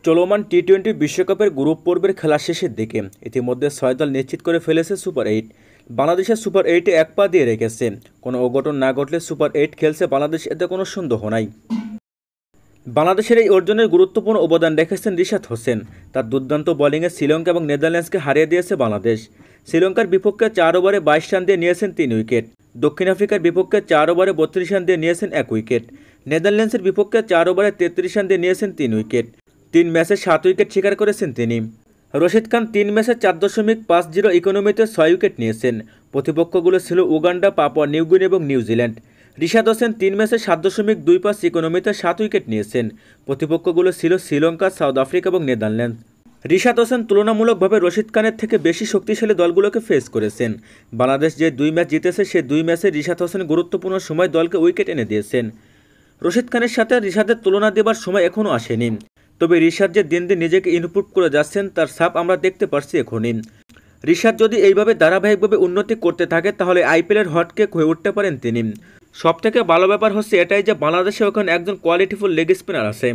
চলমান টি-20 বিশ্বকাপের গ্রুপ পর্বের খেলা শেষের দিকে ইতিমধ্যে 6 দল নিশ্চিত করে ফেলেছে সুপার 8। বাংলাদেশের সুপার 8-এ এক পা দিয়ে রেখেছে। কোনো অঘটন না ঘটলে সুপার 8 খেলছে বাংলাদেশ, এতে কোনো সন্দেহ নাই। বাংলাদেশের এই অর্জনের গুরুত্বপূর্ণ অবদান রেখেছেন রিশাদ হোসেন। তার দুর্দান্ত বোলিংয়ে শ্রীলঙ্কা এবং নেদারল্যান্ডসকে হারিয়ে দিয়েছে বাংলাদেশ। শ্রীলঙ্কার বিপক্ষে 4 ওভারে 22 রান দিয়ে নিয়েছেন 3 উইকেট। দক্ষিণ আফ্রিকার বিপক্ষে 4 ওভারে 32 রান দিয়ে নিয়েছেন 1 উইকেট। নেদারল্যান্ডসের বিপক্ষে 4 ওভারে 33 রান দিয়ে নিয়েছেন 3 উইকেট। 3 ম্যাচে 7 উইকেট শিকার করেছেন তিনি। রশিদ খান 3 ম্যাচে 4.50 ইকোনমিতে 6 উইকেট নিয়েছেন। প্রতিপক্ষগুলো ছিল উগান্ডা, পাপুয়া নিউগিনি এবং নিউজিল্যান্ড। রিশাদ হোসেন 3 ম্যাচে 7.25 ইকোনমিতে 7 উইকেট নিয়েছেন। প্রতিপক্ষগুলো ছিল শ্রীলঙ্কা, সাউথ আফ্রিকা এবং নেদারল্যান্ডস। রিশাদ হোসেন তুলনামূলকভাবে রশিদ খানের থেকে বেশি শক্তিশালী দলগুলোকে ফেস করেছেন। বাংলাদেশ যে 2 ম্যাচ জিতেছে, সে 2 ম্যাচে রিশাদ হোসেন গুরুত্বপূর্ণ সময় দলকে উইকেট এনে দিয়েছেন। রশিদ খানের সাথে রিশাদের তুলনা দেবার সময় এখনও আসেনি। তবে রিশাদ যে দিন দিন নিজেকে ইমপ্রুভ করে যাচ্ছেন, তার ছাপ আমরা দেখতে পারছি এখনই। রিশাদ যদি এইভাবে ধারাবাহিকভাবে উন্নতি করতে থাকে, তাহলে আইপিএলের হটকেক হয়ে উঠতে পারেন তিনি। সবথেকে ভালো ব্যাপার হচ্ছে এটাই যে বাংলাদেশে এখন একজন কোয়ালিটিফুল লেগ স্পিনার আছে।